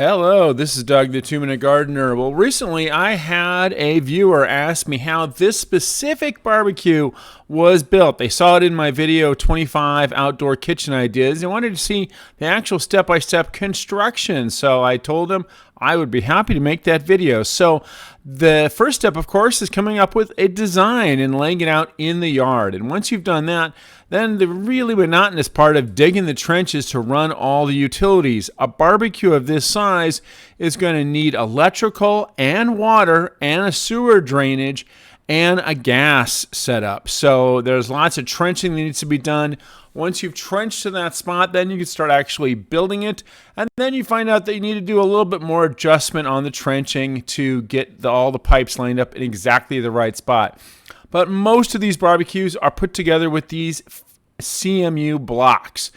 Hello, this is Doug, the 2 Minute Gardener. Well, recently I had a viewer ask me how this specific barbecue was built. They saw it in my video, 25 outdoor kitchen ideas, and wanted to see the actual step-by-step construction. So I told them I would be happy to make that video. So the first step, of course, is coming up with a design and laying it out in the yard. And once you've done that, then the really monotonous part of digging the trenches to run all the utilities. A barbecue of this size is going to need electrical and water and a sewer drainage and a gas setup. So there's lots of trenching that needs to be done. Once you've trenched to that spot, then you can start actually building it. And then you find out that you need to do a little bit more adjustment on the trenching to get all the pipes lined up in exactly the right spot. But most of these barbecues are put together with these CMU blocks.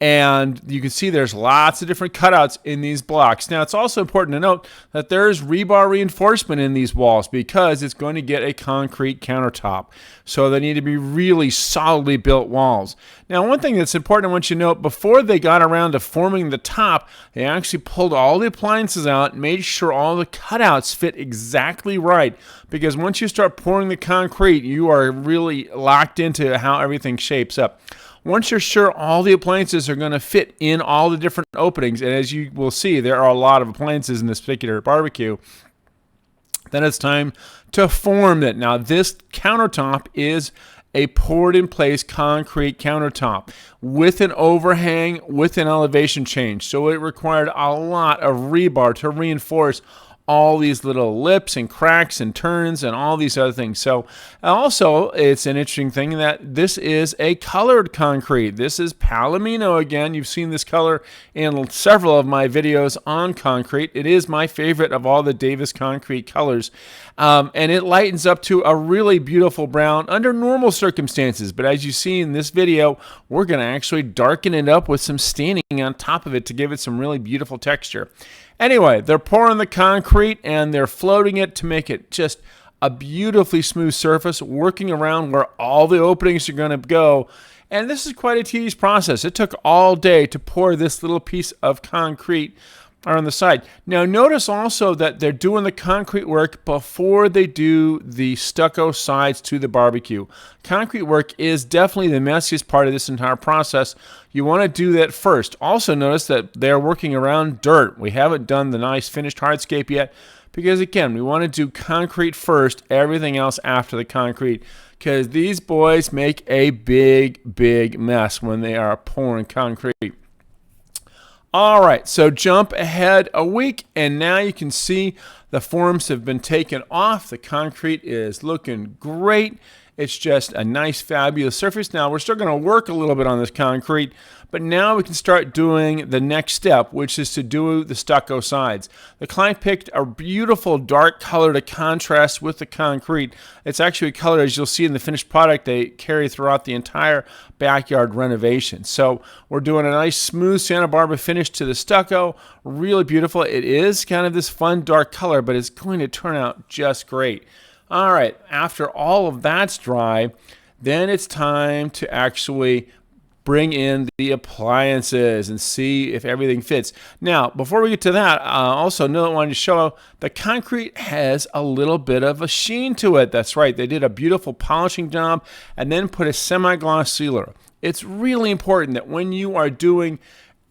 And you can see there's lots of different cutouts in these blocks. Now, it's also important to note that there's rebar reinforcement in these walls because it's going to get a concrete countertop. So they need to be really solidly built walls. Now, one thing that's important I want you to note, before they got around to forming the top, they actually pulled all the appliances out, made sure all the cutouts fit exactly right. Because once you start pouring the concrete, you are really locked into how everything shapes up. Once you're sure all the appliances are going to fit in all the different openings, and as you will see, there are a lot of appliances in this particular barbecue, then it's time to form it. Now, this countertop is a poured-in-place concrete countertop with an overhang, with an elevation change. So it required a lot of rebar to reinforce all these little lips and cracks and turns and all these other things. So also, it's an interesting thing that this is a colored concrete. This is Palomino again. You've seen this color in several of my videos on concrete. It is my favorite of all the Davis concrete colors. And it lightens up to a really beautiful brown under normal circumstances. But as you see in this video, we're going to actually darken it up with some staining on top of it to give it some really beautiful texture. Anyway, they're pouring the concrete and they're floating it to make it just a beautifully smooth surface, working around where all the openings are going to go. And this is quite a tedious process. It took all day to pour this little piece of concrete on the side. Now notice also that they're doing the concrete work before they do the stucco sides to the barbecue. Concrete work is definitely the messiest part of this entire process. You want to do that first. Also notice that they're working around dirt. We haven't done the nice finished hardscape yet because again, we want to do concrete first, everything else after the concrete, because these boys make a big mess when they are pouring concrete. All right, so jump ahead a week, and now you can see the forms have been taken off. The concrete is looking great. It's just a nice, fabulous surface. Now, we're still going to work a little bit on this concrete, but now we can start doing the next step, which is to do the stucco sides. The client picked a beautiful dark color to contrast with the concrete. It's actually a color, as you'll see in the finished product, they carry throughout the entire backyard renovation. So we're doing a nice smooth Santa Barbara finish to the stucco. Really beautiful. It is kind of this fun dark color, but it's going to turn out just great. All right, after all of that's dry, then it's time to actually bring in the appliances and see if everything fits. Now, before we get to that, also I wanted to show the concrete has a little bit of a sheen to it. That's right, they did a beautiful polishing job and then put a semi-gloss sealer. It's really important that when you are doing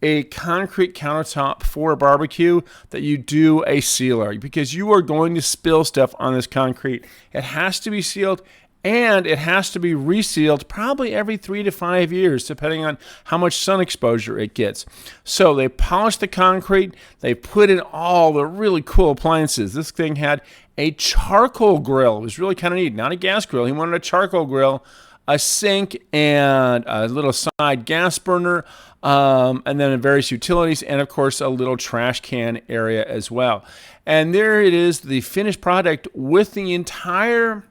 a concrete countertop for a barbecue that you do a sealer, because you are going to spill stuff on this concrete. It has to be sealed and it has to be resealed probably every 3 to 5 years, depending on how much sun exposure it gets. So they polished the concrete, they put in all the really cool appliances. This thing had a charcoal grill. It was really kind of neat. Not a gas grill. He wanted a charcoal grill, a sink, and a little side gas burner, and then various utilities, and of course a little trash can area as well. And there it is, the finished product with the entire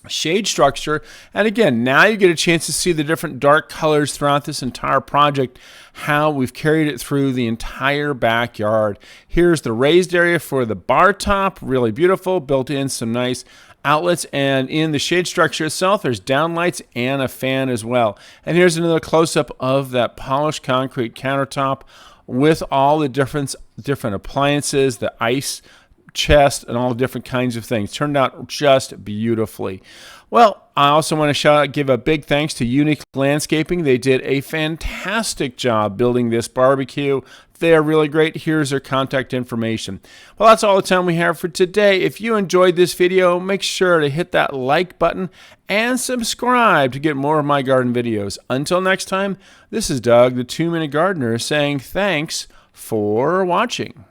shade structure. And again, now you get a chance to see the different dark colors throughout this entire project, how we've carried it through the entire backyard. Here's the raised area for the bar top, really beautiful, built in some nice outlets, and in the shade structure itself there's downlights and a fan as well. And here's another close-up of that polished concrete countertop. with all the different appliances, the ice chest, and all different kinds of things. Turned out just beautifully. Well, I also want to give a big thanks to Unique Landscaping. They did a fantastic job building this barbecue. They are really great. Here's their contact information. Well, that's all the time we have for today. If you enjoyed this video, make sure to hit that like button and subscribe to get more of my garden videos. Until next time, this is Doug, the 2-Minute Gardener, saying thanks for watching.